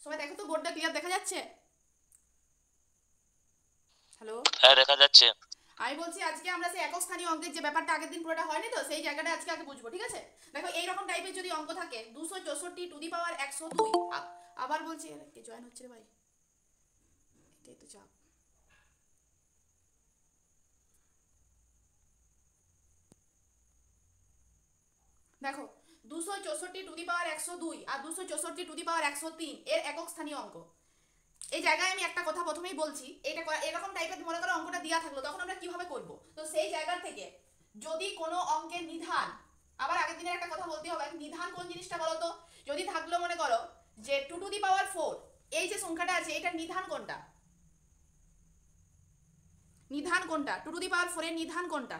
সবাই দেখো তো বোর্ডটা ক্লিয়ার দেখা যাচ্ছে? হ্যালো, হ্যাঁ দেখা যাচ্ছে। আমি বলছি আজকে আমরা সেই একক স্থানীয় অঙ্কের যে ব্যাপারটা আগের দিন পুরোটা হয়নি তো, সেই জায়গাটা আজকে আগে বুঝবো, ঠিক আছে? দেখো এইরকম টাইপের যদি অঙ্ক থাকে 264 টু দি পাওয়ার 102, আবার বলছি কে জয়েন হচ্ছে রে ভাই, এটাই তো চাপ। দেখো 264 two the power 102 R 264 two the পাওয়ার 103 এর একক স্থানীয় অঙ্ক। এই জায়গায় আমি একটা কথা প্রথমেই বলছি, এটা এরকম টাইপের মনে করো অঙ্কটা দেওয়া থাকলো তখন আমরা কিভাবে করব। তো সেই জায়গা থেকে যদি কোনো অঙ্কের নিধান, আবার আগের দিনের একটা কথা বলতে হবে, নিধান কোন জিনিসটা বলো তো? যদি থাকলো মনে করো যে 2 টু দি পাওয়ার 4, এই যে সংখ্যাটা আছে এটার নিধান কোনটা? নিধান কোনটা? 2 টু দি পাওয়ার 4 এর নিধান কোনটা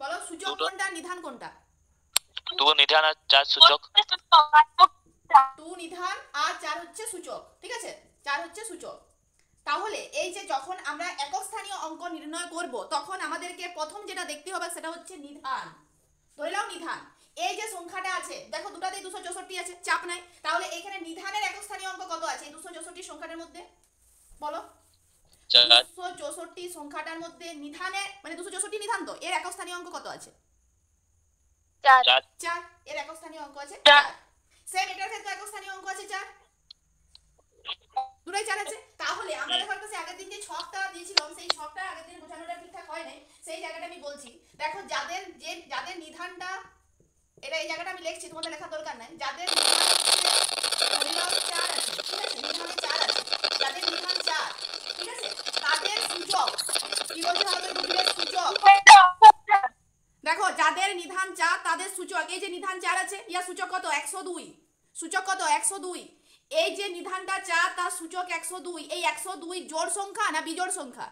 বলো? সূচক কোনটা, নিধান কোনটা? দুটো নিধান আর চার সূচক। 2 নিধান আর 4 হচ্ছে সূচক, ঠিক আছে? 4 হচ্ছে সূচক। তাহলে এই যে যখন আমরা একক স্থানীয় অঙ্ক নির্ণয় করব তখন আমাদেরকে প্রথম যেটা দেখতে হবে সেটা হচ্ছে নিধান। ধরে নাও নিধান, এই যে সংখ্যাটা আছে দেখো দুটাতেই 264 আছে, চাপ নাই। তাহলে এখানে নিধানের একক স্থানীয় অঙ্ক কত আছে এই 264 সংখ্যাটার মধ্যে বলো? 264 সংখ্যাটার মধ্যে নিধানে মানে 264 নিধান, তো এর একক স্থানীয় অঙ্ক কত আছে? 4। এর একক স্থানীয় অঙ্ক আছে 4। সেম এটার ক্ষেত্রে একক স্থানীয় অঙ্ক আছে 4, দুটোই 4 আছে। তাহলে আমরা দেখো একটা আগের দিন যে ছকটা দিয়েছিলাম সেই ছকটা আগের দিন বোঝানোটা ঠিকঠাক হয় নাই, সেই জায়গাটা আমি বলছি। দেখো যাদের নিধানটা, এটা এই জায়গাটা আমি লিখছি, তোমাদের লেখার দরকার নাই। যাদের নিধান হচ্ছে 4 আছে, ঠিক আছে, নিধানে 4 আছে, যাদের নিধান 4, ঠিক আছে, তাদের সূচক কি বলতে হবে? বুঝলে সূচক। দেখো যাদের নিধান 4 তাদের সূচক, এই যে নিধান 4 আছে ইয়া সূচক কত? 102। সূচক কত? 102। এই যে নিধানটা 4 তার সূচক 102। এই 102 জোড় সংখ্যা না বিজোড় সংখ্যা?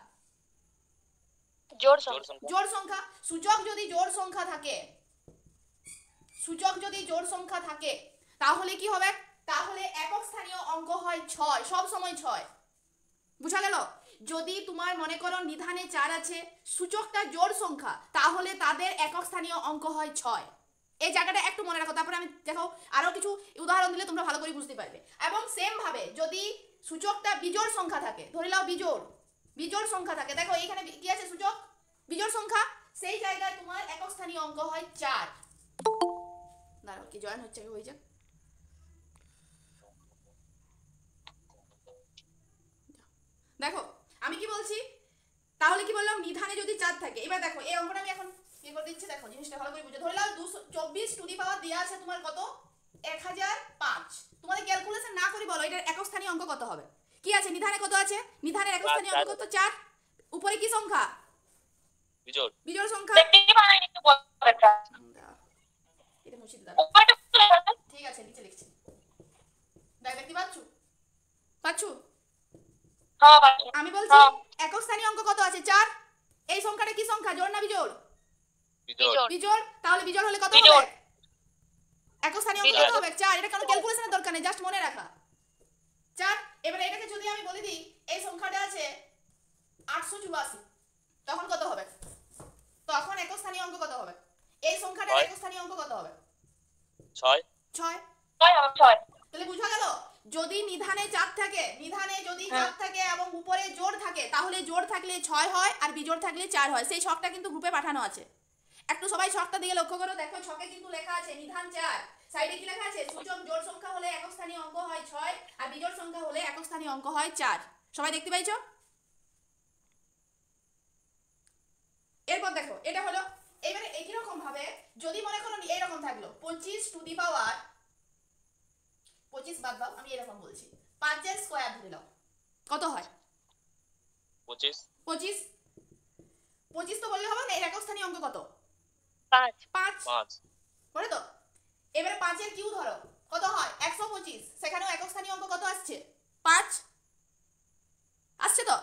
জোড় সংখ্যা। সূচক যদি জোড় সংখ্যা থাকে, সূচক যদি জোড় সংখ্যা থাকে তাহলে কি হবে? তাহলে একক স্থানীয় অঙ্ক হয় 6, সব সময় 6। বুঝা গেল? যদি তোমার মনে করো নিধানে 4 আছে, সূচকটা জোড় সংখ্যা, তাহলে তাদের একক স্থানীয় অঙ্ক হয় 6। এই জায়গাটা একটু মনে রাখো, তারপরে আমি দেখো আরো কিছু উদাহরণ দিলে তোমরা ভালো করে বুঝতে পারবে। এবং সেম ভাবে যদি সূচকটা বিজোড় সংখ্যা থাকে, ধরে নাও বিজোড় সংখ্যা থাকে, দেখো এখানে কি আছে? সূচক বিজোড় সংখ্যা, সেই জায়গায় তোমার একক স্থানীয় অঙ্ক হয় 4। দাঁড়াও কি জয়েন হচ্ছে হয়ে যাক। দেখো আমি কি বলছি, তাহলে কি বললাম? নিধানে যদি 4 থাকে, এবার দেখো এই অঙ্কটা আমি এখন কি করে দিচ্ছি, দেখো জিনিসটা ভালো করে বুঝো। ধরে নাও 224 টু দি পাওয়ার দেয়া আছে তোমার কত? 1005। তোমাদের ক্যালকুলেশন না করে বলো এটার একক স্থানীয় অঙ্ক কত হবে? কি আছে নিধানে? কত আছে নিধানের একক স্থানীয় অঙ্ক? কত? 4। উপরে কি সংখ্যা? বিজোড় সংখ্যা। এটা মুছে দাও, ঠিক আছে, নিচে লিখছি, দেখতে পাচ্ছো? আমি বলছি একক স্থানীয় অঙ্ক কত আছে? 4। এই সংখ্যাটা কি সংখ্যা, জোড় না বিজোড়? বিজোড়। তাহলে বিজোড় হলে কত হবে? একক স্থানীয় অঙ্ক কত হবে? 4। এটা কোনো ক্যালকুলেশনের দরকার নেই, জাস্ট মনে রাখা 4। এবারে এটাকে যদি আমি বলে দিই এই সংখ্যাটা আছে 884, তখন কত হবে? তখন একক স্থানীয় অঙ্ক কত হবে? এই সংখ্যাটার একক স্থানীয় অঙ্ক কত হবে? 6। তাহলে বুঝা গেল? যদি নিধানে 4 থাকে, নিধানে যদি 4 থাকে এবং উপরে জোড় থাকে, তাহলে জোড় থাকলে 6 হয় আর বিজোড় থাকলে 4 হয়। সেই ছকটা কিন্তু গ্রুপে পাঠানো আছে, একটু সবাই ছকটা দিকে লক্ষ্য করো। দেখো ছকে কিন্তু লেখা আছে নিধান 4, সাইডে কি লেখা আছে? সূচক জোড় সংখ্যা হলে একক স্থানীয় অঙ্ক হয় 6 আর বিজোড় সংখ্যা হলে একক স্থানীয় অঙ্ক হয় 4। সবাই দেখতে পাইছো? এরপর দেখো এটা হলো, এবারে একই রকম ভাবে যদি মনে করো এইরকম থাকলো 25 টু দি পাওয়ার 25 বাদ দাও, আমি এরকম বলছি 5 এর স্কয়ার ধরে নাও, কত হয়? 25। 25 তো বললে হবে না, এর একক স্থানীয় অঙ্ক কত? 5 পড়ে তো। এবারে 5 এর কিউ ধরো, কত হয়? 125। সেখানেও একক স্থানীয় অঙ্ক কত আসছে? 5 আসছে তো।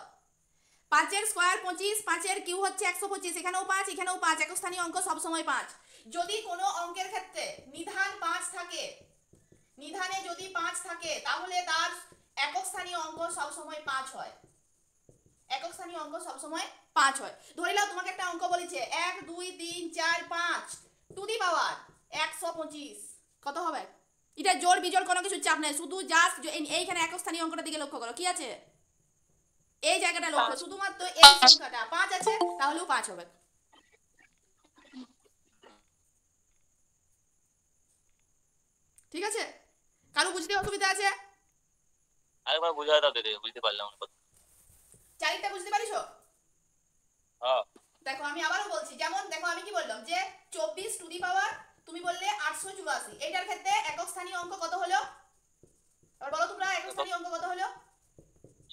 5 এর স্কয়ার 25, 5 এর কিউ হচ্ছে 125, এখানেও 5 এখানেও 5, একক স্থানীয় অঙ্ক সব সময় 5। যদি কোনো অঙ্কের ক্ষেত্রে নিধান 5 থাকে, নিধানে যদি 5 থাকে তাহলে তার একক স্থানীয় অঙ্ক সব সময় 5 হয়। একক স্থানীয় অঙ্ক সব সময় 5 হয়। ধরে নাও তোমাকে একটা অঙ্ক বলেছে 1 2 3 4 5 টু দি পাওয়ার 125, কত হবে? এটা জোড় বিজোড় কোনো কিছু চাপ নেই, শুধু জাস্ট এইখানে একক স্থানীয় অঙ্কটার দিকে লক্ষ্য করো, কি আছে এই জায়গাটা লক্ষ্য, শুধুমাত্র এই সংখ্যাটা 5 আছে তাহলেও 5 হবে। ঠিক আছে, কারো বুঝতে অসুবিধা আছে? আরেকবার বুঝাই দাও দিদি, বুঝতে পারলাম না কথা। চারিটা বুঝতে পারিছো? হ্যাঁ দেখো আমি আবারও বলছি, যেমন দেখো আমি কি বললাম যে 24 টু দি পাওয়ার তুমি বললে 884, এটার ক্ষেত্রে একক স্থানীয় অঙ্ক কত হলো? এবার বলো তোমরা একক স্থানীয় অঙ্ক কত হলো?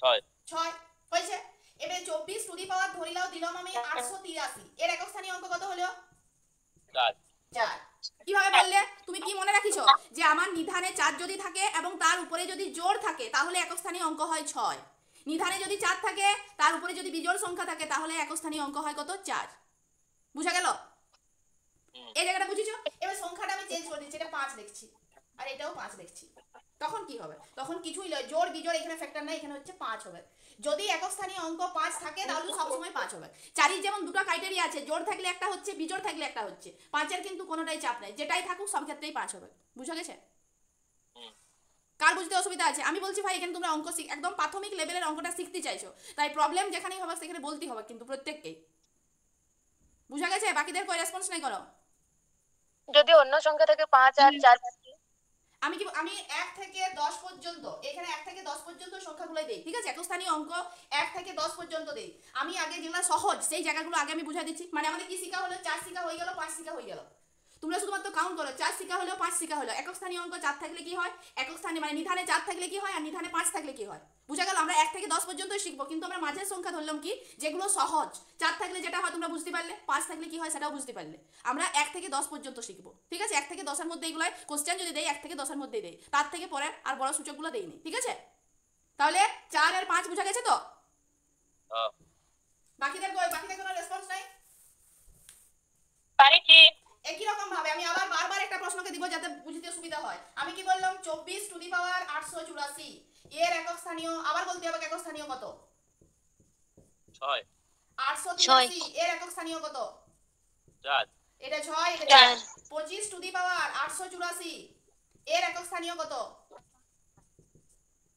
6 6 হয়েছে। এবারে 24 টু দি পাওয়ার ধরিলাও দিলাম আমি 883, এর একক স্থানীয় অঙ্ক কত হলো? 4 4। কিভাবে বললে? তুমি কি মনে রাখিছো যে আমার নিধানে 4 যদি থাকে এবং তার উপরে যদি জোড় থাকে তাহলে একক স্থানীয় অঙ্ক হয় 6, নিধানে যদি 4 থাকে তার উপরে যদি বিজোড় সংখ্যা থাকে তাহলে একক স্থানীয় অঙ্ক হয় কত? 4। বুঝা গেল? এই জায়গাটা বুঝিছো? এবার সংখ্যাটা আমি চেঞ্জ করে দিচ্ছি, এটা 5 লিখছি আর এটাও 5 লিখছি। তখন কি হবে? তখন কিছুই নয়, জোড় বিজোড় এখানে ফ্যাক্টর নাই, এখানে হচ্ছে 5 হবে। যদি একক স্থানীয় অঙ্ক 5 থাকে তাহলে সব সময় 5 হবে। চারির যেমন দুটো ক্রাইটেরিয়া আছে, জোড় থাকলে একটা হচ্ছে, বিজোড় থাকলে একটা হচ্ছে, 5-এর কিন্তু কোনোটাই চাপ নাই, যেটাই থাকুক সব ক্ষেত্রেই 5 হবে। বুঝা গেছে? কার বুঝতে অসুবিধা আছে? আমি বলছি ভাই এখানে তোমরা অঙ্ক একদম প্রাথমিক লেভেলের অঙ্কটা শিখতে চাইছো, তাই প্রবলেম যেখানেই হবে সেখানে বলতে হবে কিন্তু প্রত্যেককেই। বুঝা গেছে? বাকিদের কই রেসপন্স নাই করো। যদি অন্য সংখ্যা থেকে 5 আর 4 আমি 1 থেকে 10 পর্যন্ত, এখানে 1 থেকে 10 পর্যন্ত সংখ্যাগুলোই দেই, ঠিক আছে? একক স্থানীয় অঙ্ক 1 থেকে 10 পর্যন্ত দেই। আমি আগে যেগুলো সহজ সেই জায়গাগুলো আগে আমি বুঝাই দিচ্ছি। মানে আমাদের কি শিখা হলো? 4 শিখা হয়ে গেল, 5 শিখা হয়ে গেল। তোমরা শুধুমাত্র কাউন্ট করো, 4 শিখা হলো, 5 শিখা হলো। একক স্থানীয় অঙ্ক 4 থাকলে কি হয়, একক স্থানীয় মানে নিধানে 4 থাকলে কি হয় আর নিধানে 5 থাকলে কি হয়। বুঝা গেল? আমরা 1 থেকে 10 পর্যন্তই শিখবো, কিন্তু আমরা মাঝের সংখ্যা ধরলাম কি যেগুলো সহজ। 4 থাকলে যেটা হয় তোমরা বুঝতে পারলে, 5 থাকলে কি হয় সেটাও বুঝতে পারলে। আমরা 1 থেকে 10 পর্যন্ত শিখবো, ঠিক আছে? 1 থেকে 10 এর মধ্যে এগুলো কোশ্চেন যদি দেই 1 থেকে 10 এর মধ্যেই দেই, তার থেকে পরে আর বড় সূচকগুলো দেইনি, ঠিক আছে? তাহলে 4 আর 5 বুঝা গেছে তো? হ্যাঁ বাকিদের কোনো রেসপন্স নাই? পারিছি। একই রকম ভাবে আমি আবার বারবার একটা প্রশ্নকে দিব যাতে বুঝতে সুবিধা হয়। আমি কি বললাম 24 টু দি পাওয়ার 884, এর একক স্থানীয়, আবার বলতে হবে একক স্থানীয় কত? 6 883, এর একক স্থানীয় কত? 4 এটা 6, এটা 4। 25 টু দি পাওয়ার 884, এর একক স্থানীয় কত?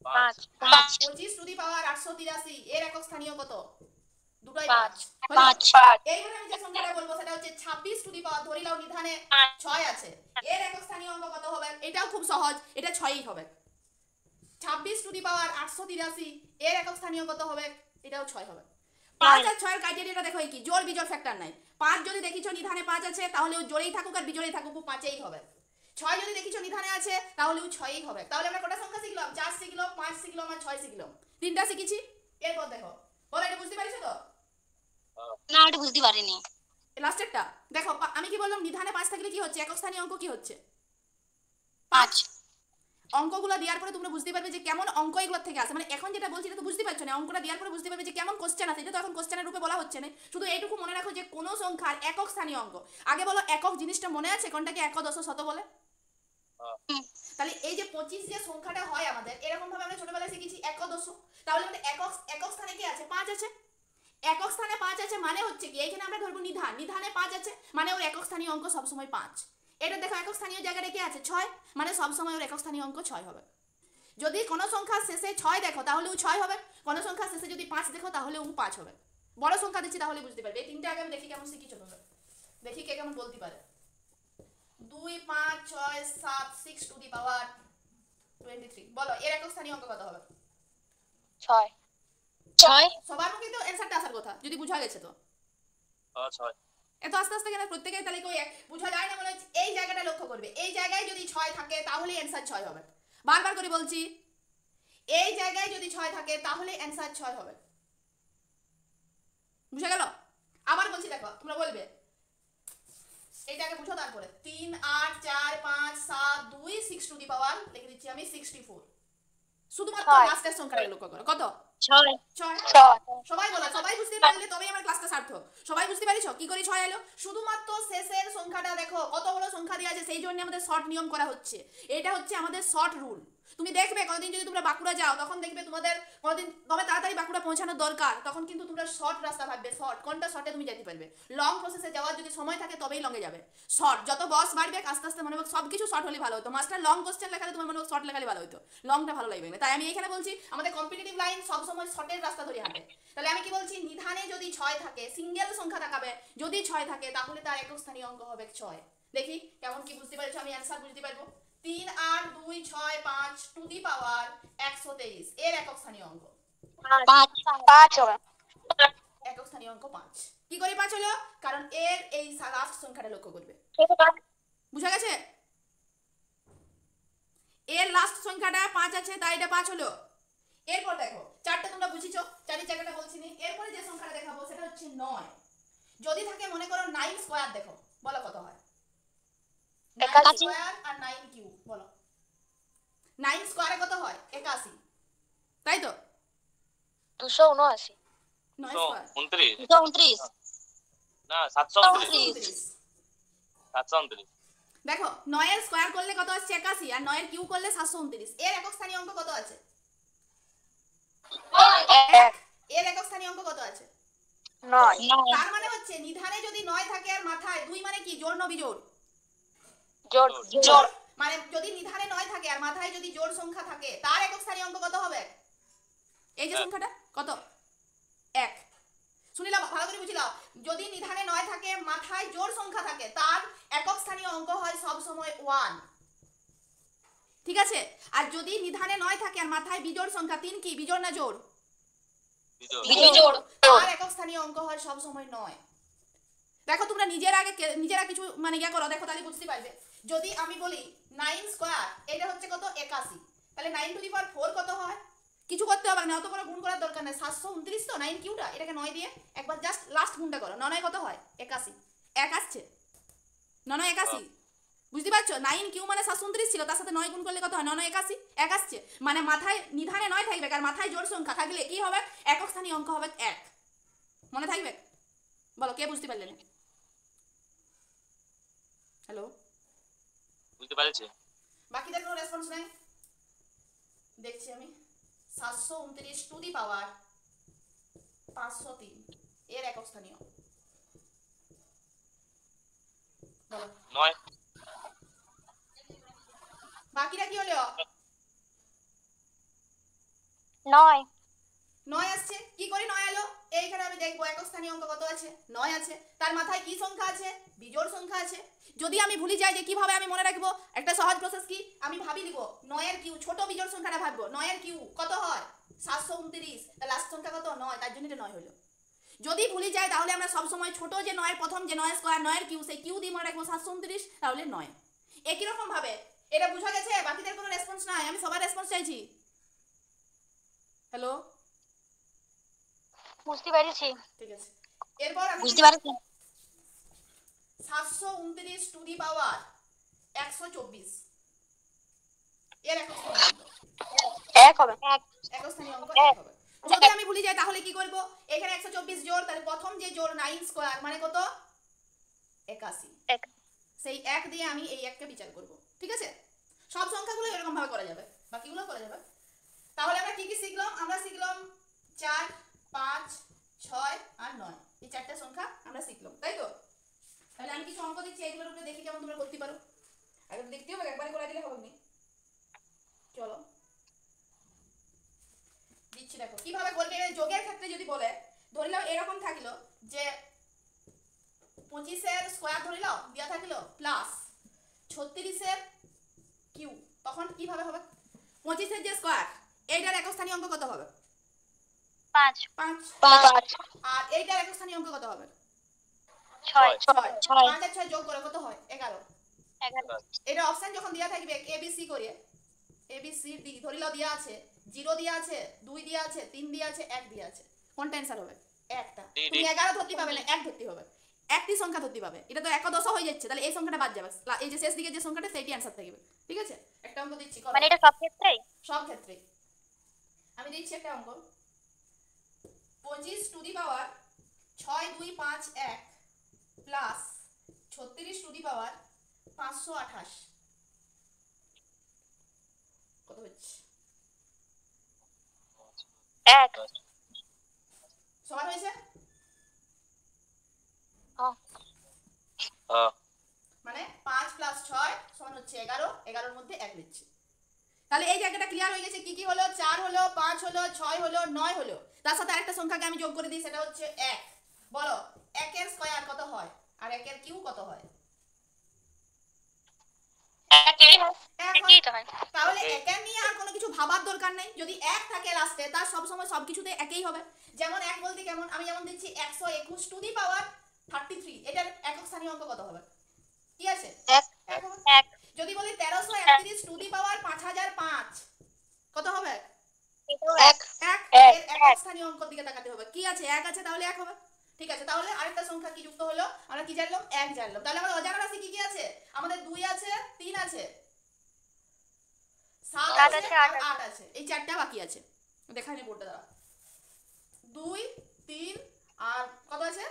5 25 টু দি পাওয়ার 883, এর একক স্থানীয় কত? দুটোই 5 5। 5 এইবার আমি যে সংখ্যাটা বলবো সেটা হচ্ছে 26 টু দি পাওয়ার, ধরিলাও নিধানে 6 আছে, এর একক স্থানীয় অঙ্ক কত হবে? এটাও খুব সহজ, এটা 6ই হবে। 26 টু দি পাওয়ার 883, এর একক স্থানীয় কত হবে? এটাও 6 হবে। 5 আর 6 এর ক্রাইটেরিয়াটা দেখো কি, জোড় বিজোড় ফ্যাক্টর নাই। 5 যদি দেখিছো নিধানে 5 আছে তাহলে ও জোড়েই থাকুক আর বিজোড়েই থাকুক 5এই হবে। 6 যদি দেখিছো নিধানে আছে তাহলে ও 6ই হবে। তাহলে আমরা কটা সংখ্যা শিখলাম? 4 শিখলাম, 5 শিখলাম আর 6 শিখলাম, তিনটা শিখেছি। এরপর দেখো, বলো এটা বুঝতে পারিছো তো? না, এটা বুঝতে পারিনি। লাস্টেরটা দেখো, আমি কি বললাম নিধানে 5 থাকলে কি হচ্ছে, একক স্থানীয় অঙ্ক কি হচ্ছে? 5 অঙ্কগুলো দেওয়ার পরে তোমরা বুঝতে পারবে যে কেমন অঙ্ক এগুলোর থেকে আসে। মানে এখন যেটা বলছি এটা তো বুঝতে পারছো না, অঙ্কটা দেওয়ার পরে বুঝতে পারবে যে কেমন কোশ্চেন আছে। এটা তো এখন কোশ্চেনের রূপে বলা হচ্ছে না, শুধু এইটুকু মনে রাখো যে কোন সংখ্যার একক স্থানীয় অঙ্ক। আগে বলো একক জিনিসটা মনে আছে কোনটাকে এক দশ শত বলে? তাহলে এই যে 25 যে সংখ্যাটা হয় আমাদের, এরকম ভাবে আমরা ছোটবেলায় শিখেছি এক দশ। তাহলে আমাদের একক স্থানে কি আছে? 5 আছে। একক স্থানে 5 আছে মানে হচ্ছে কি, এইখানে আমরা ধরবো নিধানে 5 আছে মানে ওর একক স্থানীয় অঙ্ক সবসময় 5। এটা দেখো একক স্থানীয় জায়গায় কি আছে 6, মানে সবসময় ওর একক স্থানীয় অঙ্ক 6 হবে। যদি কোনো সংখ্যার শেষে 6 দেখো তাহলে ও 6 হবে, কোনো সংখ্যার শেষে যদি 5 দেখো তাহলে ও 5 হবে। বড় সংখ্যা দিচ্ছি তাহলে বুঝতে পারবে। এই তিনটা আগে আমি দেখি কেমন শিখিছো তোমরা, দেখি কে কেমন বলতে পারে। 2 5 6 7 6 টু দি পাওয়ার 23, বলো এর একক স্থানীয় অঙ্ক কত হবে? 6 6 সবার মুখে তো অ্যানসারটা আসার কথা যদি বুঝা গেছে তো। 6 এত আস্তে আস্তে কেন প্রত্যেকের তাহলে কই বুঝা যায় না? মনে হচ্ছে এই জায়গাটা লক্ষ্য করবে, এই জায়গায় যদি 6 থাকে তাহলে অ্যানসার 6 হবে। বারবার করে বলছি, এই জায়গায় যদি 6 থাকে তাহলে অ্যানসার 6 হবে। বুঝা গেল? আবার বলছি দেখো, তোমরা বলবে এইটাকে বুঝো। তারপরে 3 8 4 5 7 2 6 টু দি পাওয়ার লিখে দিচ্ছি আমি 64। শুধুমাত্র লাস্টের সংখ্যাটা লক্ষ্য করো, কত? 6 6। সবাই বলো, সবাই বুঝতে পারলে তবেই আমার ক্লাসটা সার্থক। সবাই বুঝতে পারিছো কি করে 6 এলো? শুধুমাত্র শেষের সংখ্যাটা দেখো কত বড় সংখ্যা দেওয়া আছে, সেই জন্য আমাদের শর্ট নিয়ম করা হচ্ছে। এটা হচ্ছে আমাদের শর্ট রুল। তুমি দেখবে কোনোদিন যদি তোমরা বাঁকুড়া যাও তখন দেখবে তোমাদের কোনোদিন তবে তাড়াতাড়ি বাঁকুড়া পৌঁছানোর দরকার, তখন কিন্তু তোমরা শর্ট রাস্তা ভাববে, শর্ট কোনটা শর্টে তুমি যেতে পারবে। লং প্রসেসে যাওয়ার যদি সময় থাকে তবেই লংয়ে যাবে। শর্ট যত বস বাড়বে আস্তে আস্তে মনে হবে সব কিছু শর্ট হলে ভালো হতো। মাস্টার লং কোশ্চেন লেখালে তোমার মনে হবে শর্ট লেখালে ভালো হতো, লংটা ভালো লাগবে না। তাই আমি এখানে বলছি আমাদের কম্পিটিটিভ লাইন সবসময় শর্টের রাস্তা ধরে হাঁটে। তাহলে আমি কি বলছি, নিধানে যদি 6 থাকে, সিঙ্গেল সংখ্যা দেখাবে, যদি 6 থাকে তাহলে তার একক স্থানীয় অঙ্ক হবে 6। দেখি কেমন কি বুঝতে পারছো, আমি অ্যান্সার বুঝতে পারবো। 3 8 2 6 5 টু দি পাওয়ার 123 এর একক স্থানীয় অঙ্ক 5 হবে। একক স্থানীয় অঙ্ক 5। কি করে 5 হলো? কারণ এর এই লাস্ট সংখ্যাটা লক্ষ্য করবে। বুঝা গেছে? এর লাস্ট সংখ্যাটা 5 আছে তাই এটা 5 হলো। এরপর দেখো চারটা তোমরা বুঝিছো, চারি জায়গাটা বলছি নি। এরপরে যে সংখ্যাটা দেখাবো সেটা হচ্ছে 9। যদি থাকে মনে করো 9 স্কয়ার, দেখো বলো কত হয়? 9 স্কয়ার আর 9 কিউব, বলো 9 স্কয়ারে কত হয়? 81, তাই তো? 279 9 স্কয়ার 229 না 729 729। দেখো 9 এর স্কয়ার করলে কত আসছে? 81, আর 9 এর কিউব করলে 729। এর একক স্থানীয় অঙ্ক কত আছে? 1। এর একক স্থানীয় অঙ্ক কত আছে? 9। তার মানে হচ্ছে নিধানে যদি 9 থাকে আর মাথায় 2 মানে কি? জোড় না বিজোড়? জোড়। মানে যদি নিধানে 9 থাকে আর মাথায় যদি জোড় সংখ্যা থাকে তার একক স্থানীয় অঙ্ক কত হবে? এই যে সংখ্যাটা কত? 1। শুনিলাম, ভালো করে বুঝিলাম। যদি নিধানে 9 থাকে মাথায় জোড় সংখ্যা থাকে তার একক স্থানীয় অঙ্ক হয় সব সময় 1। ঠিক আছে? আর যদি নিধানে 9 থাকে আর মাথায় বিজোড় সংখ্যা 3, কি বিজোড় না জোড়? বিজোড়। তার একক স্থানীয় অঙ্ক হয় সব সময় 9। দেখো তোমরা নিজেরা কিছু মানে ইয়া করো, দেখো তাহলে বুঝতে পারবে। যদি আমি বলি 9 স্কয়ার, এটা হচ্ছে কত? 81, তাহলে 9 টু দি পাওয়ার 4 কত হয়? কিছু করতে হবে না, অত বড় গুণ করার দরকার নেই। 729 তো 9 কিউটা, এটাকে 9 দিয়ে একবার জাস্ট লাস্ট গুণটা করো। 9 9 কত হয়? 81। 1 আসছে? 9 9 81, বুঝতে পারছো? 9 কিউ মানে 729 ছিল, তার সাথে 9 গুণ করলে কত হয়? 9 9 81, 1 আসছে। মানে মাথায় নিধানে 9 থাকবে আর মাথায় জোড় সংখ্যা থাকলে কি হবে? একক স্থানীয় অঙ্ক হবে 1। মনে থাকবে? বলো কে বুঝতে পারলে না? হ্যালো, বুঝতে পারছি। বাকিদের কোনো রেসপন্স নাই দেখছি আমি। 729 টু দি পাওয়ার 503 এর একক স্থানীয় বলো। 9। বাকিরা কি হলো? 9 9 আসছে। কি করে 9 এলো? এইখানে আমি দেখবো একক স্থানীয় অঙ্ক কত আছে? 9 আছে। তার মাথায় কি সংখ্যা আছে? বিজোড় সংখ্যা আছে। যদি আমি ভুলে যাই যে কিভাবে আমি মনে রাখবো, একটা সহজ প্রসেস কি, আমি ভাবি দিব 9 এর কিউ, ছোট বিজোড় সংখ্যাটা ভাববো। 9 এর কিউ কত হয়? 729, তার লাস্ট সংখ্যা কত? 9, তার জন্য এটা 9 হলো। যদি ভুলে যাই তাহলে আমরা সব সময় ছোট যে 9 এর প্রথম যে 9 স্কয়ার 9 এর কিউ, সেই কিউ দিয়ে মনে রাখবো 729, তাহলে 9। একই রকম ভাবে এটা বুঝা গেছে? বাকিদের কোনো রেসপন্স নাই, আমি সবার রেসপন্স চাইছি। হ্যালো, বুঝতে পারছি। ঠিক আছে। এরপর আমি বুঝতে পারছি। 729 টু দি পাওয়ার 124 এর একক স্থানীয় অঙ্ক। 1 হবে। একক স্থানীয় অঙ্ক 1 হবে। যদি আমি ভুলে যাই তাহলে কি করব? এখানে 124 জোড়, তাহলে প্রথম যে জোড় 9 স্কয়ার মানে কত? 81। সেই 1 দিয়ে আমি এই 1 কে বিচার করব। ঠিক আছে? সব সংখ্যাগুলো এরকম ভাবে করা যাবে, বাকিগুলো করা যাবে। তাহলে আমরা কি কি শিখলাম? আমরা শিখলাম 4 5 6 আর 9, এই চারটা সংখ্যা আমরা শিখলাম, তাই তো? তাহলে আমি কিছু অঙ্ক দিচ্ছি, এগুলোর উপরে দেখি কেমন তোমরা করতে পারো। আগে দেখতে হবে, একবারে করে দিলে হবে না। চলো দিচ্ছি, দেখো কিভাবে করবে। যোগের ক্ষেত্রে যদি বলে, ধরিলাম এরকম থাকলো যে 25 এর স্কয়ার ধরিলাম দেয়া থাকলো প্লাস 36 এর কিউ, তখন কিভাবে হবে? 25 এর যে স্কয়ার, এইটার একক স্থানীয় অঙ্ক কত হবে? 5 5। আর এইটার একক স্থানীয় অঙ্ক কত হবে? 6 5 আর 6 যোগ করে কত হয়? 11। 11 এটা অপশন যখন দেয়া থাকবে এ বি সি করে, এ বি সি ডি ধরিলাও দেয়া আছে, 0 দেয়া আছে, 2 দেয়া আছে, 3 দেয়া আছে, 1 দেয়া আছে। কোনটা অ্যানসার হবে? একটা। তুমি 11 ধরতে পাবে না, 1 ধরতে হবে। একটি সংখ্যা ধরতে পাবে। এটা তো একাদশ হয়ে যাচ্ছে, তাহলে এই সংখ্যাটা বাদ যাবে। এই যে শেষ দিকে যে সংখ্যাটা সেইটি অ্যানসার থাকবে। ঠিক আছে? একটা অঙ্ক দিচ্ছি, করো। মানে এটা সব ক্ষেত্রেই? সব ক্ষেত্রে আমি দিচ্ছি একটা অঙ্ক। 25 to the power 6 2 5 1 plus 36 to the power 528 কত হচ্ছে? 1 সবার হয়েছে? হ্যাঁ মানে 5 + 6 সমান হচ্ছে 11, 11 মধ্যে 1 নিচ্ছি। তাহলে এই জায়গাটা ক্লিয়ার হয়ে গেছে। কি কি হলো? 4 হলো, 5 হলো, 6 হলো, 9 হলো। তার সাথে আরেকটা সংখ্যাকে আমি যোগ করে দিই, সেটা হচ্ছে 1। বলো 1 এর স্কয়ার কত হয় আর 1 এর কিউ কত হয়? 1 হয়। তাহলে 1 এর নিয়ে আর কোনো কিছু ভাবার দরকার নেই। যদি 1 থাকে লাস্টে, তার সব সময় সবকিছুতে একই হবে। যেমন 1 বলতে কেমন, আমি যেমন দিচ্ছি 121 টু দি পাওয়ার 33, এটার একক স্থানীয় অঙ্ক কত হবে? কি আছে? 1 হবে। 1 যদি বলি 1331 টু দি পাওয়ার 5005 কত হবে? 1 1। এর একক স্থানীয় অঙ্কের দিকে তাকাতে হবে। কি আছে? 1 আছে, তাহলে 1 হবে। ঠিক আছে, তাহলে আরেকটা সংখ্যা কি যুক্ত হলো? আমরা কি জানলাম? 1 জানলাম। তাহলে আমাদের অজানা রাশি কি কি আছে? আমাদের 2 আছে, 3 আছে, 7 7 আছে আছে, আর 8 8 আছে। এই চারটা বাকি আছে। দেখাই নি বোর্ডটা দাঁড়া। 2 3 আর কত আছে?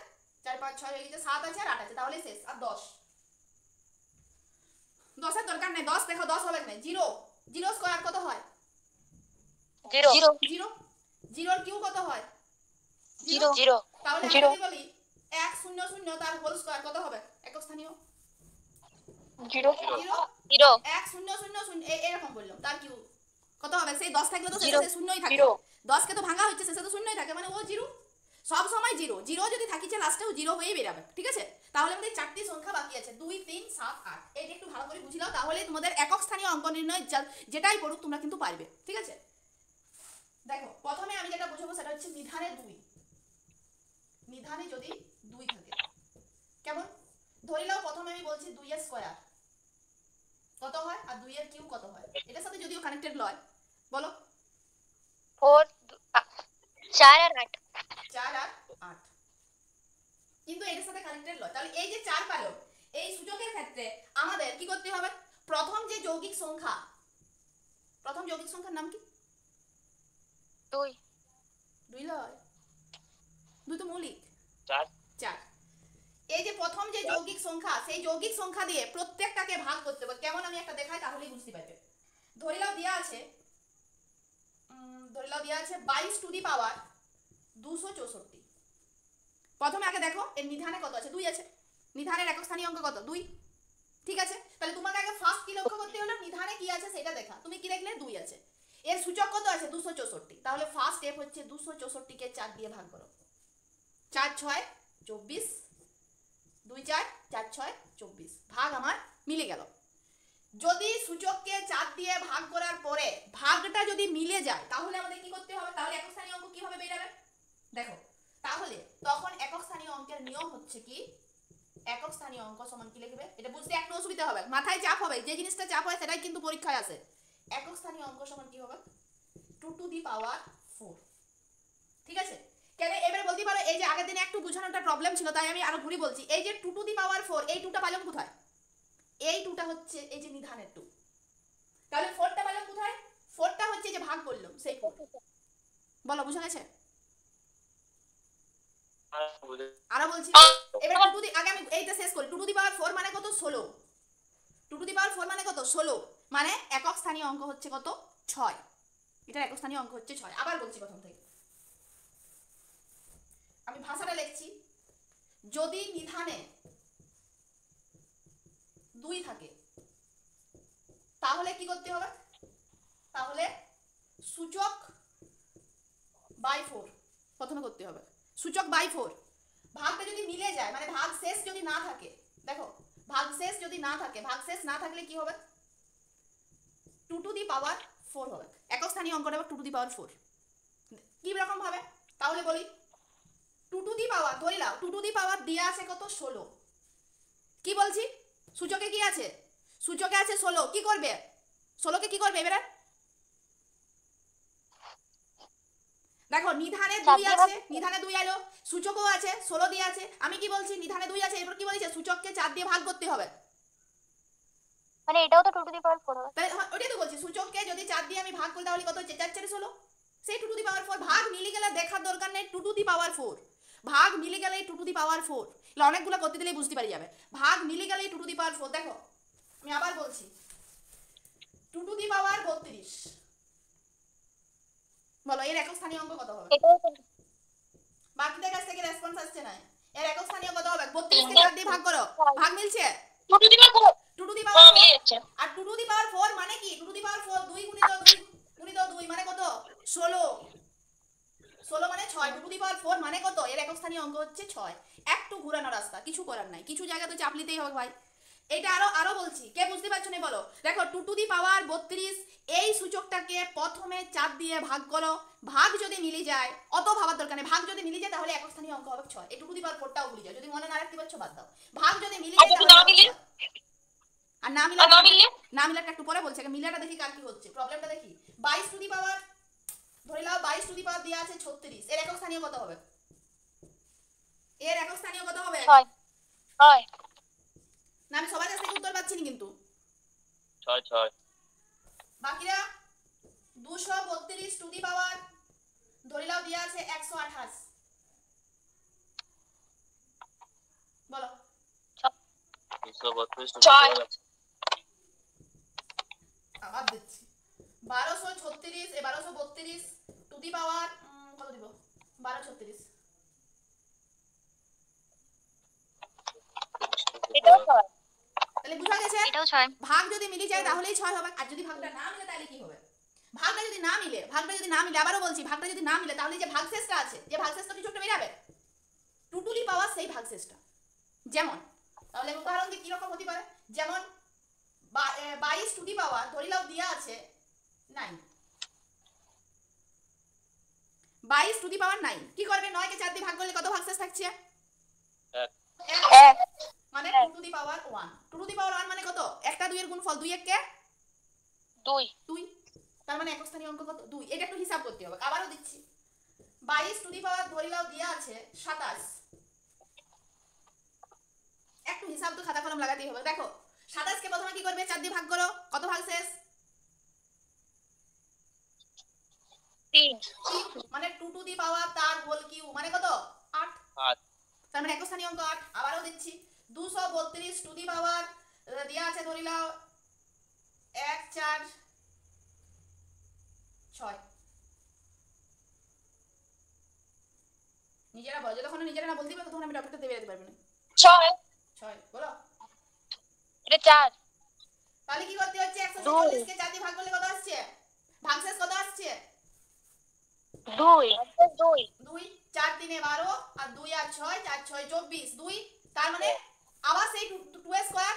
4 5 6 হয়ে গেছে, 7 আছে আর 8 আছে, তাহলে শেষ। আর 10, 10 এর দরকার নাই। 10 দেখো 10 হবে না। 0, 0 স্কয়ার কত হয়? 0 0। 0 এর কিউ কত হয়? 0 তাহলে আমি যদি বলি 1 0 0 তার হোল স্কয়ার কত হবে? একক স্থানীয় 0 0 0 1 0 0 0 এরকম বললাম। তার কিউ কত হবে? সেই 10 থাকলে তো Zero. শেষে শূন্যই থাকে। 0 10 কে তো ভাঙা হচ্ছে, শেষে তো শূন্যই থাকে, মানে ও 0। সব সময় 0 0 যদি থাকিছে লাস্টেও 0 হয়েই বেরাবে। ঠিক আছে, তাহলে আমাদের চারটি সংখ্যা বাকি আছে, 2 3 7 8। এইটা একটু ভালো করে বুঝি নাও, তাহলে তোমাদের একক স্থানীয় অঙ্ক নির্ণয় যেটাই পড়ুক তোমরা কিন্তু পারবে। ঠিক আছে, দেখো প্রথমে আমি যেটা বুঝাবো সেটা হচ্ছে নিধানে 2। নিধানে যদি 2 থাকে কেমন? ধরে নাও প্রথমে আমি বলছি 2 এর স্কয়ার কত হয় আর 2 এর কিউ কত হয়। এটার সাথে যদিও কানেক্টেড লয়। বলো 4 4 আর 8 4 আর 8, কিন্তু এটার সাথে কানেক্টেড লয়। তাহলে এই যে 4 পালো, এই সূচকের ক্ষেত্রে আমাদের কি করতে হবে? প্রথম যে যৌগিক সংখ্যা, প্রথম যৌগিক সংখ্যার নাম কি? 2 2 লয়, 2 তো মৌলিক। 4 4। এই যে প্রথম যে যৌগিক সংখ্যা, সেই যৌগিক সংখ্যা দিয়ে প্রত্যেকটাকে ভাগ করতে হবে। কেমন আমি একটা দেখাই তাহলেই বুঝতে পারবে। ধরে নাও দেয়া আছে, 22 টু দি পাওয়ার 264। প্রথমে আগে দেখো এর নিধানে কত আছে? 2 আছে। নিধানের একক স্থানীয় অঙ্ক কত? 2। ঠিক আছে, তাহলে তোমাকে আগে ফার্স্ট কি লক্ষ্য করতে হলো? নিধানে কি আছে সেটা দেখা। তুমি কি দেখলে? 2 আছে। এর সূচক কত আছে? 264। তাহলে ফার্স্ট স্টেপ হচ্ছে 264 কে 4 দিয়ে ভাগ করো। 4 6 24, 2 4 4 6 24, ভাগ আমার মিলে গেল। যদি সূচককে 4 দিয়ে ভাগ করার পরে ভাগটা যদি মিলে যায় তাহলে আমাদের কি করতে হবে? তাহলে একক স্থানীয় অঙ্ক কিভাবে বের হবে দেখো। তাহলে তখন একক স্থানীয় অঙ্কের নিয়ম হচ্ছে কি, একক স্থানীয় অঙ্ক সমান কি লিখবে? এটা বুঝতে একটু অসুবিধা হবে, মাথায় চাপ হবে। যে জিনিসটা চাপ হয় সেটাই কিন্তু পরীক্ষায় আসে। একক স্থানীয় অঙ্ক সমান কি হবে? 2 টু দি পাওয়ার 4। ঠিক আছে, কেন এবারে বলতে পারো এই যে আগের দিনে একটু বুঝানোটা প্রবলেম ছিল, তাই আমি আরো ঘুরি বলছি। এই যে 2 টু দি পাওয়ার 4, এই 2টা পাইলাম কোথায়? এই 2টা হচ্ছে এই যে নিধানের 2। তাহলে 4টা পাইলাম কোথায়? 4টা হচ্ছে যে ভাগ করলাম সেই 4। বলো বুঝা গেছে? আরো বলছি, এবার 2 টু দি, আগে আমি এইটা শেষ করি। 2 টু দি পাওয়ার 4 মানে কত? 16। 2 টু দি পাওয়ার 4 মানে কত? 16। মানে একক স্থানীয় অঙ্ক হচ্ছে কত? 6। এটা একক স্থানীয় অঙ্ক হচ্ছে 6। আবার বলছি প্রথম থেকে, আমি ভাষাটা লিখছি। যদি নিধানে 2 থাকে তাহলে কি করতে হবে? তাহলে সূচক বাই 4 প্রথমে করতে হবে। সূচক বাই 4। ভাগটা যদি মিলে যায়, মানে ভাগ শেষ যদি না থাকে, দেখো ভাগ শেষ যদি না থাকে, ভাগ শেষ না থাকলে কি হবে? 2 টু দি পাওয়ার 4 হবে। একক স্থানীয় অঙ্কটা হবে 2 টু দি পাওয়ার 4। কি রকম ভাবে? তাহলে বলি 2 টু দি পাওয়ার, ধরে নাও 2 টু দি পাওয়ার দেয়া আছে কত? 16। কি বলছি? সূচকে কি আছে? সূচকে আছে 16। কি করবে? 16 কে কি করবে এবারে? দেখো নিধানে 2 আছে, নিধানে 2 আলো, সূচকও আছে, 16 দিয়ে আছে। আমি কি বলছি? নিধানে 2 আছে, এরপর কি বলছে? সূচককে 4 দিয়ে ভাগ করতে হবে। মানে এটাও তো 2 টু দি পাওয়ার 4 হবে। তাই ওটাই তো বলছি, সূচককে যদি 4 দিয়ে আমি ভাগ করি তাহলে কত হচ্ছে? 4 4 16। সেই 2 টু দি পাওয়ার 4 ভাগ মিলে গেলে দেখার দরকার নেই। 2 টু দি পাওয়ার 4 ভাগ মিলে গেলে 2 টু দি পাওয়ার 4, এগুলো অনেকগুলো করতে দিলেই বুঝতে পারি যাবে। ভাগ মিলে গেলে 2 টু দি পাওয়ার 4। দেখো আমি আবার বলছি, 2 টু দি পাওয়ার 32। বলো এর একক স্থানীয় অঙ্ক কত হবে? এটাও তো বাকিদের কাছ থেকে রেসপন্স আসছে না। এর একক স্থানীয় কত হবে? 32 কে 4 দিয়ে ভাগ করো। ভাগ মিলছে? 2 two the power 2 to the হ্যাঁ পাওয়ার মিলে যাচ্ছে। আর 2 টু দি পাওয়ার 4 মানে কি? 2 টু দি পাওয়ার 4 2 গুণিত 2 গুণিত 2 মানে কত? 16। 16 মানে 6। 2 টু দি পাওয়ার 4 মানে কত? এর একক স্থানীয় অঙ্ক হচ্ছে 6। একটু ঘোরানো রাস্তা, কিছু করার নাই। কিছু জায়গা তো চাপ নিতেই হবে ভাই। এটা আরো বলছি, কে বুঝতে পারছো না বলো। দেখো 2 টু দি পাওয়ার 32 এই সূচকটাকে প্রথমে 4 দিয়ে ভাগ করো। ভাগ যদি মিলে যায়, অত ভাবার দরকার নেই। ভাগ যদি মিলে যায় তাহলে একক স্থানীয় অঙ্ক হবে 6। এই 2 টু দি পাওয়ার 4টাও ভুলে যাও, যদি মনে না রাখতে পারছো বাদ দাও। ভাগ যদি মিলে যায় তাহলে না মিলে আর না মিলাটা একটু পরে বলছি, আগে মিলাটা দেখি কার কি হচ্ছে, প্রবলেমটা দেখি। 22 টু দি পাওয়ার ধরে নাও 22 টু দি পাওয়ার দেয়া আছে 36। এর একক স্থানীয় কত হবে? এর একক স্থানীয় কত হবে? 6 হয় না আমি সবার কাছ থেকে উত্তর পাচ্ছি না কিন্তু। 6 বাকিরা 232 টু দি পাওয়ার ধরে নাও দেয়া আছে 128। বলো 232 আবার দিচ্ছি 1236 এ 1232 টু দি পাওয়ার কত দিব? 1236। এটাও 6 তাহলে বুঝা গেছে এটাও 6 ভাগ যদি মিলে যায় তাহলেই 6 হবে। আর যদি ভাগটা না মিলে তাহলে কি হবে? ভাগটা যদি না মিলে আবারও বলছি, ভাগটা যদি না মিলে তাহলে যে ভাগশেষটা আছে, যে ভাগশেষটা কিছু একটা বেরাবে 2 টু দি পাওয়ার সেই ভাগশেষটা। যেমন তাহলে উদাহরণ দিই কি রকম হতে পারে, যেমন 22 টু দি পাওয়ার ধরে নাও দেয়া আছে 9। 22 টু দি পাওয়ার 9 কি করবে? 9 কে 4 দিয়ে ভাগ করলে কত ভাগশেষ থাকছে? 1 মানে 2 two the power 1। 2 two the পাওয়ার 1 মানে কত? একটা 2 এর গুণফল 2 1 কে 2 2। তার মানে একক স্থানীয় অঙ্ক কত? 2। এটা একটু হিসাব করতে হবে। আবারও দিচ্ছি 22 টু দি পাওয়ার ধরে নাও দেয়া আছে 27। একটু হিসাব তো খাতা কলম লাগাতেই হবে। দেখো 27 কে প্রথমে কি করবে? 4 দিয়ে ভাগ করো, কত ভাগশেষ? 3 মানে 2 টু দি পাওয়ার তার হোল কিউ মানে কত? 8। 8 তার মানে একক স্থানীয় অঙ্ক 8। আবারও দিচ্ছি 232 টু দি পাওয়ার দেয়া আছে ধরে নাও 1 4 6। নিজেরা বলো, যতক্ষণ নিজেরা না বলতে পারবে তখন আমি টপিকটা দেবে যেতে পারবে না। 6 বলো। এটা 4 তাহলে কি করতে হচ্ছে? 146 কে 4 দিয়ে ভাগ করলে কত আসছে? ভাগশেষ কত আসছে? 2 2 4 3 12 আর 2 আর 6 4 6 24 2। তার মানে আবার সেই 2 স্কয়ার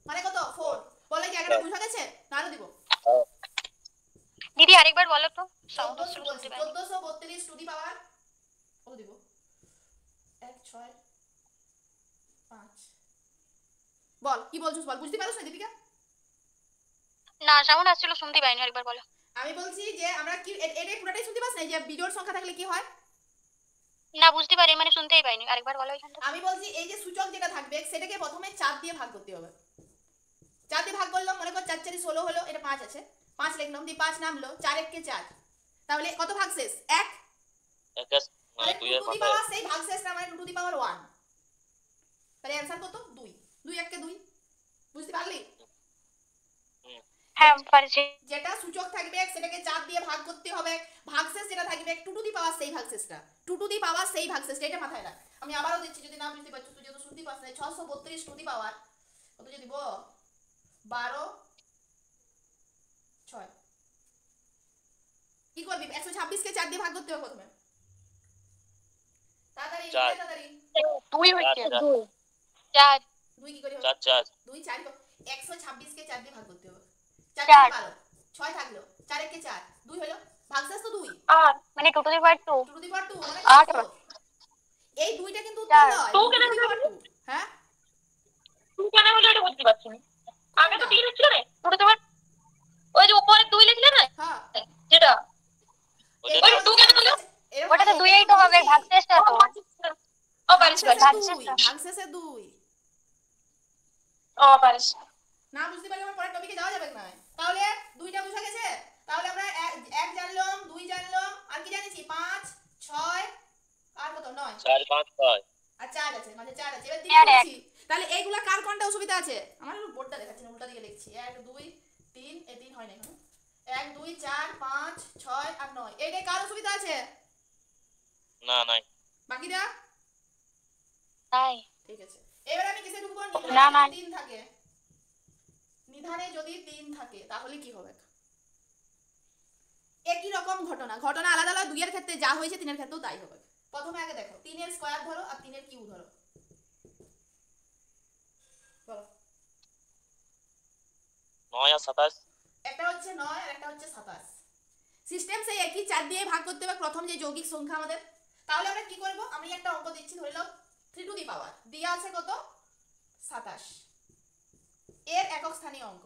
মানে কত? 4। বলে কি একটা বুঝা গেছে? না আরো দিব? দিদি আরেকবার বলো তো সাউন্ড 1400 বলছি, শুনতে পাই 1432 টু দি পাওয়ার কত দিব? 1 6 5। বল কি বলছিস বল, বুঝতে পারছ না দীপিকা? না সাউন্ড আসছিল শুনতে পাইনি আরেকবার বলো আমি বলছি যে আমরা কি এটাই পুরোটাই শুনতে পাচ্ছ না যে বিজোড় সংখ্যা থাকলে কি হয়? না বুঝতে পারি মানে শুনতেই পাইনি আরেকবার বলো এখানটা আমি বলছি এই যে সূচক যেটা থাকবে সেটাকে প্রথমে 4 দিয়ে ভাগ করতে হবে। 4 দিয়ে ভাগ করলাম, মনে কর 4 4 16 হলো, এটা 5 আছে, 5 লিখলাম, দিয়ে 5 নামলো, 4 1 কে 4। তাহলে কত ভাগশেষ? 1। মানে 2 এর টু দি পাওয়ার সেই ভাগশেষটা মানে 2 টু দি পাওয়ার 1। তাহলে आंसर কত? 2। 2 1 কে 2। বুঝতে পারলি? হ্যাঁ পারছি যেটা সূচক থাকবে সেটাকে 4 দিয়ে ভাগ করতে হবে। ভাগশেষ যেটা থাকবে 2 টু দি পাওয়ার সেই ভাগশেষটা। 2 টু দি পাওয়ার সেই ভাগশেষটা, এটা মাথায় রাখ। আমি আবারও দিচ্ছি যদি না বুঝতে পারছো, তুই যেহেতু শুনতে পাস না। 632 টু দি পাওয়ার কত যদি দিব? 12 6। কি করবি? 126 কে 4 দিয়ে ভাগ করতে হবে প্রথমে। তাড়াতাড়ি 4 তাড়াতাড়ি। 2 হচ্ছে 2 4 2 কি করে হবে? 4 4 2 4 126 কে 4 দিয়ে ভাগ করতে হবে। 4 4 12 6 থাকলো, 4 1 কে 4 2 হলো, ভাগশেষ তো 2। 8 মানে 2 two the power 2 2 two the পাওয়ার 2 মানে 8 কত? এই দুইটা কিন্তু উত্তর নয়। 2 টু দি পাওয়ার 2। হ্যাঁ 2 কেন হলো এটা বুঝতে পারছি না আগে তো 3 ছিল রে 2 টু দি পাওয়ার ওই যে উপরে 2 লিখলে না হ্যাঁ যেটা ওটা ওই 2 কেন হলো ওটা তো 2 এই তো হবে ভাগশেষটা তো ও পারিস ভাগশেষে 2। ও পারিস না বুঝতে পারলে আমার পরের টপিকে যাওয়া যাবে না। তাহলে দুইটা বুঝা গেছে। তাহলে আমরা 1 জানলাম, 2 জানলাম, আর কি জানিছি? 5 6 আর কত? 9 4 5 6 আর 4 আছে, মানে 4 আছে। এবার 3 4 লিখছি। তাহলে এইগুলা কার কোনটা অসুবিধা আছে? আমার বোর্ডটা দেখাচ্ছি না, উল্টা দিকে লিখছি। 1 2 3 এই 3 হয় না এখানে 1 2 4 5 6 আর 9 এইটাই কার অসুবিধা আছে না নাই বাকিটা নাই ঠিক আছে এবার আমি কিসে ঢুকবো না না নিধানে 3 থাকে নিধানে যদি 3 থাকে তাহলে কি হবে একই রকম ঘটনা ঘটনা আলাদা আলাদা 2 এর ক্ষেত্রে যা হয়েছে 3 এর ক্ষেত্রেও তাই হবে প্রথমে আগে দেখো 3 এর স্কয়ার ধরো আর 3 এর কিউব ধরো বলো 9 আর 27 একটা হচ্ছে 9 আর একটা হচ্ছে 27 সিস্টেম সেই একই 4 দিয়ে ভাগ করতে হবে প্রথম যে যৌগিক সংখ্যা আমাদের তাহলে আমরা কি করব আমি একটা অঙ্ক দিচ্ছি ধরে নাও 3 টু দি পাওয়ার দেয়া আছে কত 27 এর একক স্থানীয় অঙ্ক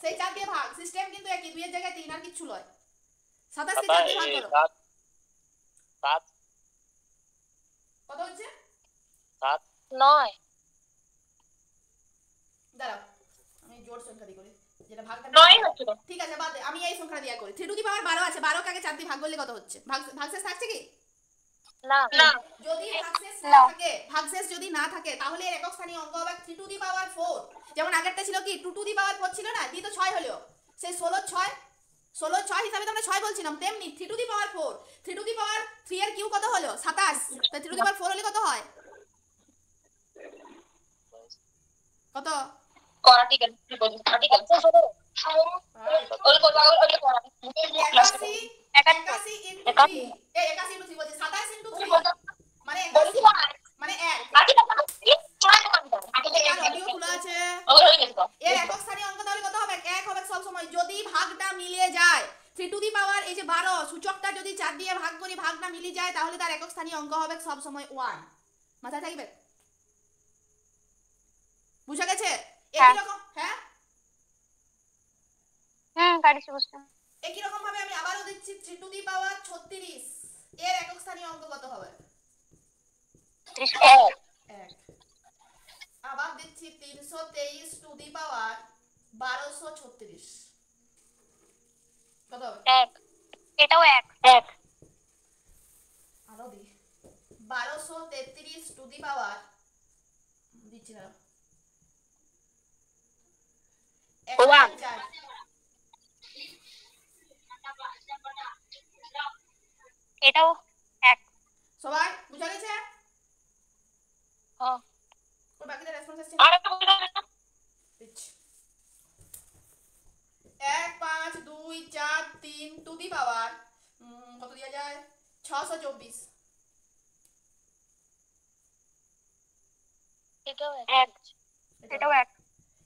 সেই 4 দিয়ে ভাগ সিস্টেম কিন্তু একই 2 এর জায়গায় 3 আর কিছু লয় 27 কে 4 দিয়ে ভাগ করো 7 কত হচ্ছে 7 9 দাঁড়াও আমি জোড় সংখ্যা দিয়ে করি যেটা ভাগটা 9 হচ্ছে তো ঠিক আছে বাদ দে আমি এই সংখ্যা দিয়ে করি 3 টু দি পাওয়ার 12 আছে 12 কে আগে 4 দিয়ে ভাগ করলে কত হচ্ছে ভাগশেষ থাকছে কি না না যদি ভাগশেষ না থাকে ভাগশেষ যদি না থাকে তাহলে এর একক স্থানীয় অঙ্ক হবে 3 টু দি পাওয়ার 4 যেমন আগেরটা ছিল কি 2 টু দি পাওয়ার 4 ছিল না দি তো 6 হলো সেই 16 6 হিসাবে তো আমরা 6 বলছিলাম তেমনি 3 two the power 4 3 two the পাওয়ার 3 এর কিউ কত হলো 27 তাই 3 টু দি পাওয়ার 4 হলে কত হয় কত করা ঠিক আছে ঠিক আছে ওই করবা ওই করা 81 81 ইনটু 3 এই 81 ইনটু 3 বলছি 27 ইনটু 3 মানে 81 মানে 1 অডিও খোলা আছে এর একক স্থানীয় অঙ্ক তাহলে কত হবে 1 হবে সব সময় যদি ভাগটা মিলে যায় 3 টু দি পাওয়ার এই যে 12 সূচকটা যদি 4 দিয়ে ভাগ করি ভাগটা মিলে যায় তাহলে তার একক স্থানীয় অঙ্ক হবে সব সময় 1 মাথায় থাকবে বুঝা গেছে একই রকম হ্যাঁ পারিছি বুঝতে একই রকম ভাবে আমি আবারও দিচ্ছি 3 টু দি পাওয়ার 36 এর একক স্থানীয় অঙ্ক কত হবে 31 আবার দিচ্ছি 323 টু দি পাওয়ার 1236 কত হবে 1 এটাও 1 আরো দি 1233 টু দি পাওয়ার দিচ্ছি না 1 এটাও 1 সবাই বুঝা গেছে হ্যাঁ ওর বাকিটা রেসপন্স আসছে আর একটা বলে দাও 1 5 2 4 3 টু দি পাওয়ার কত দেয়া যায় 624 এটাও 1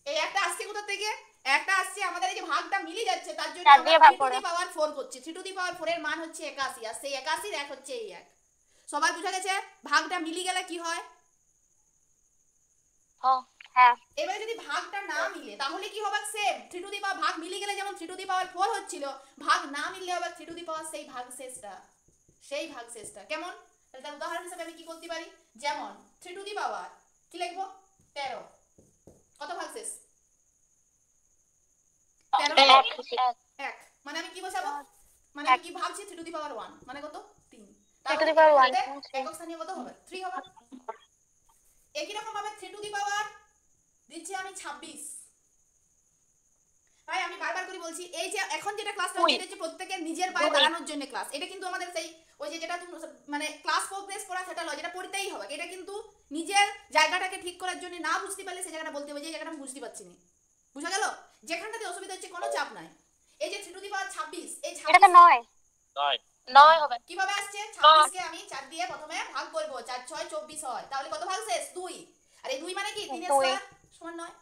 এই একটা আসছে কোথা থেকে একটা আসছে আমাদের এই যে ভাগটা মিলে যাচ্ছে তার জন্য 4 দিয়ে ভাগ আমরা 3 টু করো। দি পাওয়ার 4 করছি 3 টু দি পাওয়ার 4 এর মান হচ্ছে 81 আর সেই 81 এর এক হচ্ছে এই এক সবাই বুঝা গেছে ভাগটা মিলি গেলে কি হয় হ্যাঁ এবারে যদি ভাগটা না মিলে তাহলে কি হবে সেম 3 টু দি পাওয়ার ভাগ মিলে গেলে যেমন 3 টু দি পাওয়ার 4 হচ্ছিল ভাগ না মিললে হবে 3 টু দি পাওয়ার সেই ভাগশেষটা কেমন তাহলে তার উদাহরণ হিসেবে আমি কি করতে পারি যেমন 3 টু দি পাওয়ার কি লিখব 13 কত ভাগশেষ 13 এক মানে আমি কি বসাবো মানে আমি কি ভাবছি 3 টু দি পাওয়ার 1 মানে কত 3 3 to the power 1 একক স্থানীয় কত হবে 3 হবে একই রকম ভাবে 3 টু দি পাওয়ার দিচ্ছি আমি 26 ভাই আমি বারবার করে বলছি এই যে এখন যেটা ক্লাস চলছে এটা হচ্ছে প্রত্যেকের নিজের পায়ে দাঁড়ানোর জন্য ক্লাস এটা কিন্তু আমাদের সেই ওই যে যেটা তুমি মানে ক্লাস প্রোগ্রেস করা সেটা লয় যেটা পড়তেই হবে এটা কিন্তু নিজের জায়গাটাকে ঠিক করার জন্য না বুঝতে পারলে সেই জায়গাটা বলতে হবে যে জায়গাটা আমি বুঝতে পারছি না বুঝা গেল যেখানটাতে অসুবিধা হচ্ছে কোনো চাপ নাই এই যে 3 টু দি পাওয়ার 26 এই 26 এটা তো 9 হবে কিভাবে আসছে 26 কে আমি 4 দিয়ে প্রথমে ভাগ করব 4 6 24 হয় তাহলে কত ভাগ শেষ 2 আর এই 2 মানে কি 3 এর স্কয়ার সমান 9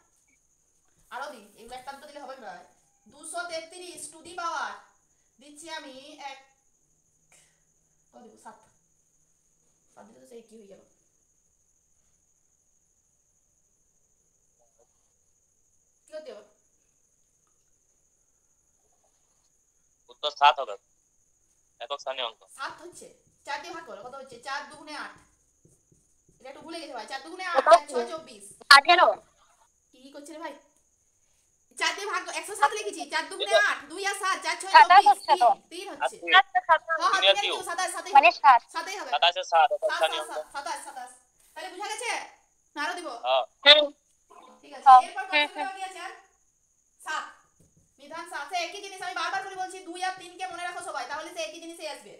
আরো দি এগুলো একটা তো দিলে হবে না 233 টু দি পাওয়ার দিচ্ছি আমি 1 কত দিব 7 দিলে তো সেই কি হয়ে গেল কি করতে হবে উত্তর 7 হবে একক স্থানীয় অঙ্ক 7 হচ্ছে 4 দিয়ে ভাগ করো কত হচ্ছে 4 দুগুণে 8 এটা একটু ভুলে গেছে ভাই 4 দুগুণে 8 6 24 8 কেন কি করছে রে ভাই 4 দিয়ে ভাগ 107 লিখেছি 4 দুগুণে 8 2 আর 7 4 6 24 3 হচ্ছে হ্যাঁ হ্যাঁ 27 মানে 7 7ই হবে 27 এর 7 একক স্থানীয় অঙ্ক 27 তাহলে বুঝা গেছে না আরো দিব হ্যাঁ ঠিক আছে এরপর কত বাকি আছে আর নিধান 7 সে একই জিনিস আমি বারবার করে বলছি 2 আর 3 কে মনে রাখো সবাই, তাহলে সে একই জিনিসই আসবে।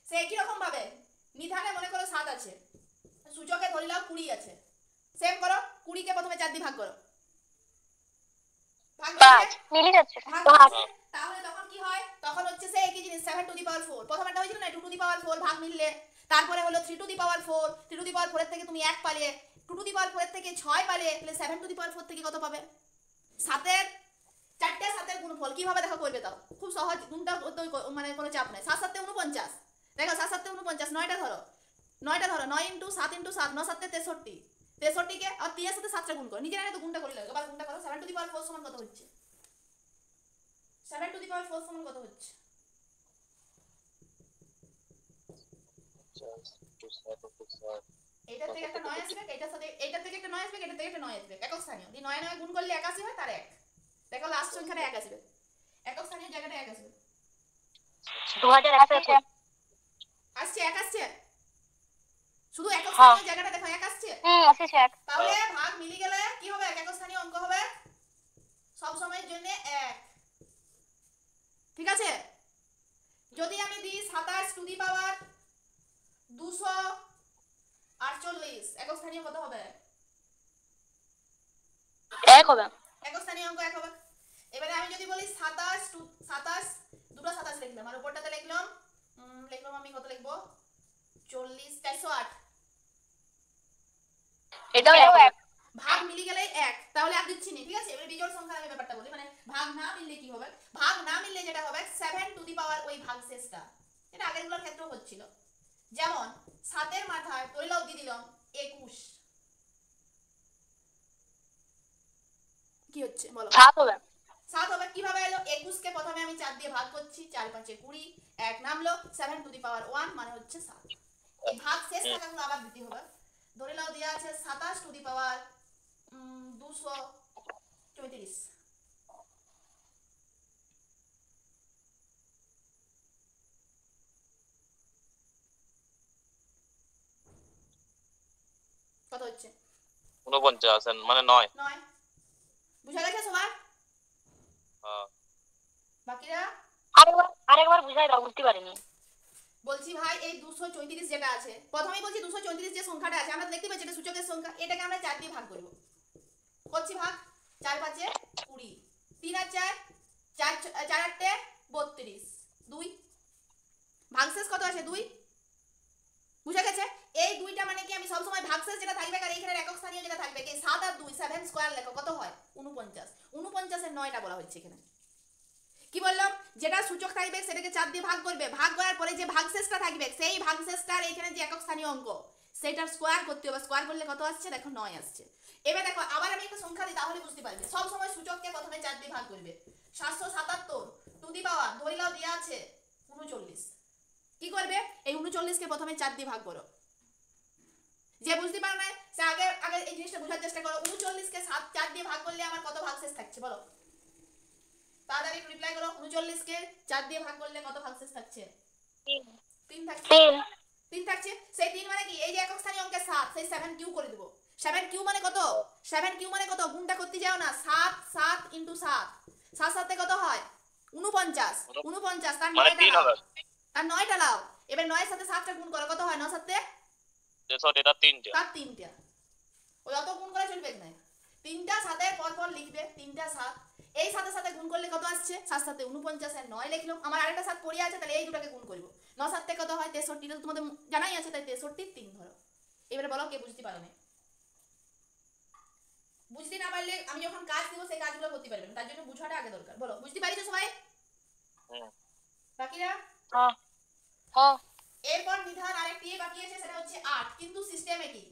সে একই রকম ভাবে নিধানে মনে করো 7 আছে, সূচকে ধরে নাও 20 আছে, সেম করো 20 কে প্রথমে 4 দিয়ে ভাগ করো, ভাগ মিলে যাচ্ছে। তাহলে তখন কি হয়, তখন হচ্ছে সে একই জিনিস 7 টু দি পাওয়ার 4, প্রথমটা হয়েছিল না 2 টু দি পাওয়ার 4 ভাগ মিললে, তারপরে হলো 3 two the power 4, 3 two the পাওয়ার 4 এর থেকে তুমি 1 পালে, 2 টু দি পাওয়ার 4 এর থেকে 6 পালে, তাহলে 7 টু দি পাওয়ার 4 থেকে কত পাবে? 7 এর চারটে 7 এর গুণফল কিভাবে দেখো করবে, তাও খুব সহজ, গুণটা মানে কোনো চাপ নাই। 7 7 49, দেখো 7 7 49, 9টা ধরো, 9টা ধরো, 9 * 7 * 7, 9 7 63, 63 কে আর 3 এর সাথে 7টা গুণ করো, নিজে না তো গুণটা করে লাগো, এবার গুণটা করো। 7 টু দি পাওয়ার 4 সমান কত হচ্ছে? 7 টু দি পাওয়ার 4 সমান কত হচ্ছে? এইটা থেকে একটা 9 আসবে, এইটার সাথে এইটা থেকে একটা 9 আসবে, এটা থেকে একটা 9 আসবে, একক স্থানীয় দি 9 9 গুণ করলে 81 হয়, তার 1 দেখো লাস্ট সংখ্যাটা 1 আসবে, একক স্থানীয় জায়গাটা 1 আসবে। 2100 আসছে 1 আসছে, শুধু একক স্থানীয় জায়গাটা দেখো 1 আসছে, আসছে 1। তাহলে ভাগ মিলি গেলে কি হবে? একক স্থানীয় অঙ্ক হবে সব সময়ের জন্য 1, ঠিক আছে? যদি আমি দিই 27 টু দি পাওয়ার 248, একক স্থানীয় কত হবে? 1 হবে। একক স্থানীয় অঙ্ক 1 হবে। এবারে আমি যদি বলি 27 দুটো 27 লিখলাম, আর উপরটাতে লিখলাম আমি কত লিখবো? 40 408, এটাও 1। ভাগ মিলি গেলে 1, তাহলে আর দিচ্ছি না, ঠিক আছে? এবারে বিজোড় সংখ্যা আমি ব্যাপারটা বলি, মানে ভাগ না মিললে কি হবে? ভাগ না মিললে যেটা হবে 7 টু দি পাওয়ার ওই ভাগশেষটা, এটা আগেরগুলোর ক্ষেত্রেও হচ্ছিল, যেমন 7 এর মাথায় ধরে নাও দিয়ে দিলাম 21, কি হচ্ছে বলো? 7 হবে। 7 হবে, কিভাবে এলো? 21 কে প্রথমে আমি 4 দিয়ে ভাগ করছি, 4 5 20, 1 নামলো, 7 টু দি পাওয়ার 1 মানে হচ্ছে 7। এই ভাগ শেষ টাকাগুলো আবার দিতে হবে, ধরে নাও দেয়া আছে 27 টু দি পাওয়ার 234, কত হচ্ছে? 49 মানে 9। 9, বুঝা গেছে সবার? হ্যাঁ, বাকিরা আরেকবার বুঝাই দাও, বুঝতে পারিনি। বলছি ভাই, এই 234 যেটা আছে, প্রথমেই বলছি 234 যে সংখ্যাটা আছে আমরা দেখতে পাচ্ছি এটা সূচকের সংখ্যা, এটাকে আমরা 4 দিয়ে ভাগ করব, করছি ভাগ, 4 5 20, 3 আর 4 4 4 8 32, 2 ভাগশেষ কত আছে? 2, বুঝা গেছে? এই দুইটা মানে কি, আমি সব সময় ভাগশেষ যেটা থাকবে আর এইখানে একক স্থানীয় যেটা থাকবে, কি 7 আর 2 7 স্কয়ার লেখো, কত হয়? 49, 49 এর 9টা বলা হচ্ছে এখানে। কি বললাম? যেটা সূচক থাকবে সেটাকে 4 দিয়ে ভাগ করবে, ভাগ করার পরে যে ভাগশেষটা থাকবে সেই ভাগশেষটার এখানে যে একক স্থানীয় অঙ্ক সেটার স্কয়ার করতে হবে, স্কয়ার করলে কত আসছে? দেখো 9 আসছে। এবার দেখো আবার আমি একটা সংখ্যা দিই, তাহলে বুঝতে পারবে। সব সময় সূচককে প্রথমে 4 দিয়ে ভাগ করবে, 777 টু দি পাওয়ার ধরে নাও দেয়া আছে 39, কি করবে? এই 39 কে প্রথমে 4 দিয়ে ভাগ করো, যে বুঝতে পারো না সে আগে আগে এই জিনিসটা বোঝার চেষ্টা করো। 39 কে 4 দিয়ে ভাগ করলে আমার কত ভাগশেষ থাকছে বলো, তাড়াতাড়ি রিপ্লাই করো। 39 কে 4 দিয়ে ভাগ করলে কত ভাগশেষ থাকছে? 3 থাকছে, 3 থাকছে। সেই 3 মানে কি? এই যে একক স্থানীয় অঙ্কের 7, সেই 7 কিউ করে দেব। 7 কিউ মানে কত? 7 কিউ মানে কত? গুণটা করতে যাও না, 7 7 * 7, 7 7 কত হয়? 49, 49 তার 9টা লাও, তার 9টা লাও। এবার 9 এর সাথে 7টা গুণ করো, কত হয়? 9 7 63, এটা 3টা। তার 3টা, ওই অত গুণ করে চলবে না, 3টা 7 এর পর পর লিখবে, 3টা 7, এই সাথে সাথে গুণ করলে কত আসছে? 7 7 49 আর 9 লিখলাম। আমার আরেকটা 7 পড়ে আছে, তাহলে এই দুটোকে গুণ করব। 9 7 কত হয়? 63, এটা তোমাদের জানাই আছে, তাই 63 3 ধরো। এবারে বলো কে বুঝতে পারো না? বুঝতে না পারলে আমি যখন কাজ দেব সেই কাজগুলো করতে পারবে না, তার জন্য বুঝাটা আগে দরকার। বলো বুঝতে পারিছো সবাই? হুম। বাকিরা? হ্যাঁ হ্যাঁ। এরপর নিধান আরেকটি বাকি আছে, সেটা হচ্ছে 8, কিন্তু সিস্টেমে কি?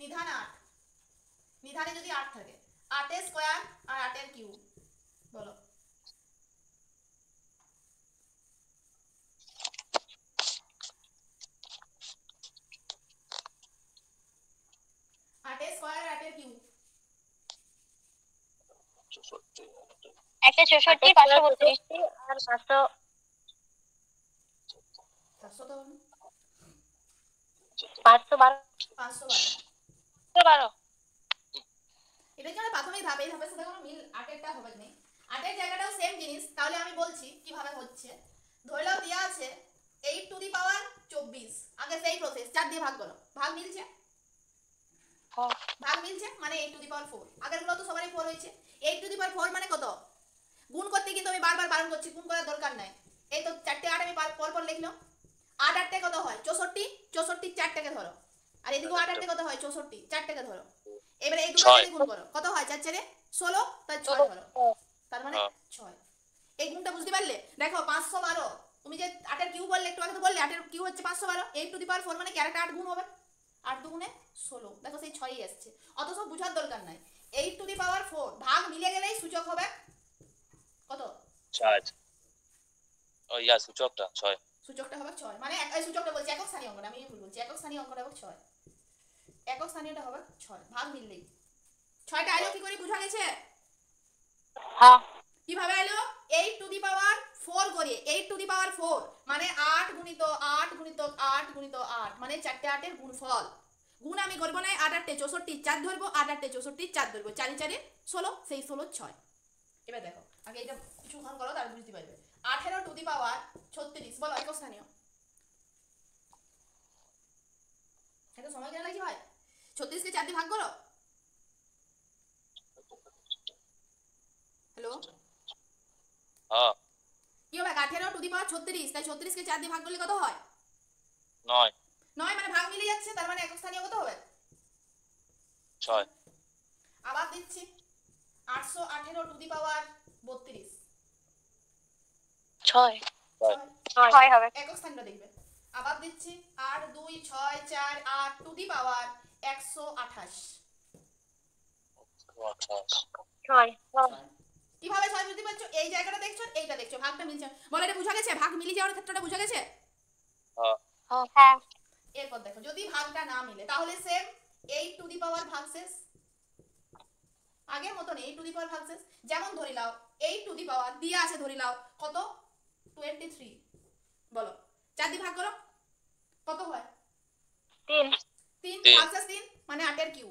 নিধান 8, নিধানে যদি 8 থাকে, 8 এর স্কয়ার আর 8 এর কিউব, বলো। আটের স্কয়ার আর 8 এর কিউব, 164 532 আর 500 700 তো হবে না? 512 512, 12। এটা কি আমরা প্রাথমিক ধাপ, এই ধাপের সাথে কোনো মিল 8 এরটা হবে না। 8 এর জায়গাটাও সেম জিনিস, তাহলে আমি বলছি কিভাবে হচ্ছে। ধরে নাও দেয়া আছে 8 টু দি পাওয়ার 24, আগে সেই প্রসেস 4 দিয়ে ভাগ করো, ভাগ মিলছে, ভাগ মিলছে মানে 8 টু দি পাওয়ার 4, আগেরগুলো তো সবারই 4 হয়েছে। 8 টু দি পাওয়ার 4 মানে কত? গুণ করতে কিন্তু আমি বারবার বারণ করছি, গুণ করার দরকার নাই। এই তো 4টে 8 আমি পর পর লিখলাম। 8 8টে কত হয়? 64, 64 4টাকে ধরো, আর এদিকে 8 8টে কত হয়? 64 4টাকে ধরো। এবারে এই দুটো সাথে গুণ করো, কত হয়? 4 4 16, তাই 6 ধরো, তার মানে 6। এই গুণটা বুঝতে পারলে? দেখো 512, তুমি যে 8 এর কিউ বললে একটু আগে তো বললে 8 এর কিউ হচ্ছে 512, 8 টু দি পাওয়ার 4 মানে কি আরেকটা 8 গুণ হবে, 8 দুগুণে 16, দেখো সেই 6ই আসছে। অত সব বুঝার দরকার নাই। 8 টু দি পাওয়ার 4 ভাগ মিলে গেলেই সূচক হবে কত? 6। ও ইয়া সূচকটা 6। সূচকটা হবে 6, মানে এই সূচকটা বলছি একক স্থানীয় অঙ্কটা, আমি ভুল বলছি, একক স্থানীয় অঙ্কটা হবে 6, একক স্থানীয়টা হবে 6, ভাগ মিললেই। 6টা আইলো কি করে বুঝা গেছে? হ্যাঁ কিভাবে আইলো? 8 টু দি পাওয়ার 4 করে, 8 টু দি পাওয়ার 4 মানে 8 গুণিত 8 গুণিত 8 গুণিত 8 মানে 4টে 8 এর গুণফল। গুণ আমি করব না, 8 8টে 64 4 ধরবো, 8 8টে 64 4 ধরবো, 4 4 16, সেই 16 6। এবার দেখো আগে এটা কিছুক্ষণ করো তারপর বুঝতে পারবে। 18 টু দি পাওয়ার 36 বলো একক স্থানীয়। এটা সময় কেন লাগছে ভাই? 36 কে 4 দিয়ে ভাগ করো। হ্যালো, হ্যাঁ কি হবে? 18 টু দি পাওয়ার 36, তাই 36 কে 4 দিয়ে ভাগ করলে কত হয়? 9 9 মানে ভাগ মিলে যাচ্ছে, তার মানে একক স্থানীয় কত হবে? 6। আবার দিচ্ছি 818 টু দি পাওয়ার 32, 6 6 6 হবে। একক স্থানীয় দেখবে। আবার দিচ্ছি 8 2 6 4 8 টু দি পাওয়ার 128, 6 কিভাবে 6 বুঝতে পারছো? এই জায়গাটা দেখছো, এইটা দেখছো, ভাগটা মিলছে, বলো এটা বুঝা গেছে? ভাগ মিলে যাওয়ার ক্ষেত্রটা বুঝা গেছে? হ্যাঁ হ্যাঁ এরপর দেখো যদি ভাগটা না মিলে তাহলে সেম 8 টু দি পাওয়ার ভাগশেষ, আগের মতন 8 টু দি পাওয়ার ভাগশেষ। যেমন ধরে নাও 8 টু দি পাওয়ার দিয়ে আছে, ধরে নাও কত? 23, বলো 4 দিয়ে ভাগ করো, কত হয়? 3 3 3 ভাগশেষ 3 মানে 8 এর কিউ,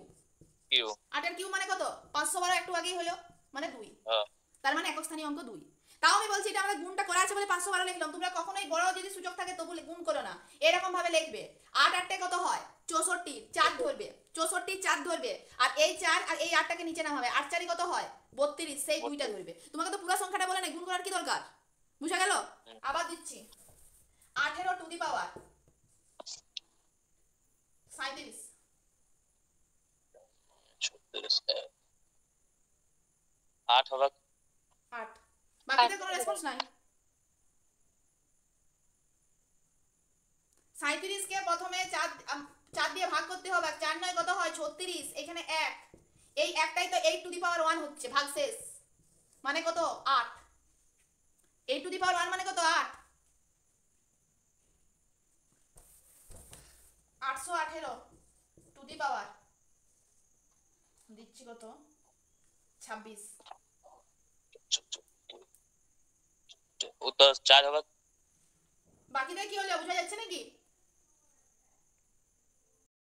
কিউ 8 এর কিউ মানে কত? 512 একটু আগেই হলো, মানে 2, হ্যাঁ তার মানে একক স্থানীয় অঙ্ক 2। তাও আমি বলছি এটা আমরা গুণটা করা আছে বলে 512 লিখলাম, তোমরা কখনোই বড় যদি সূচক থাকে তবু গুণ করো না, এরকম ভাবে লিখবে। 8 8টে কত হয়? 64, 4 ধরবে, 64 4 ধরবে, আর এই 4 আর এই 8টাকে নিচে নামাবে, 8 4 কত হয়? 32, সেই দুইটা ধরবে। তোমাকে তো পুরো সংখ্যাটা বলে নাই, গুণ করার কি দরকার? বুঝা গেল? আবার দিচ্ছি 18 টু দি পাওয়ার 37, 8 হবে। 8, বাকিতে কোনো রেসপন্স নাই। 37 কে প্রথমে 4 দিয়ে ভাগ করতে হবে, 4 9 কত হয়? 36, এখানে 1, এই একটাই তো 8 টু দি পাওয়ার 1 হচ্ছে ভাগশেষ, মানে কত? 8, 8 টু দি পাওয়ার 1 মানে কত? 8, 818 টু দি পাওয়ার দিচ্ছি কত? 26, উত্তর 4 হবে। বাকিটা কি হলো বুঝা যাচ্ছে নাকি?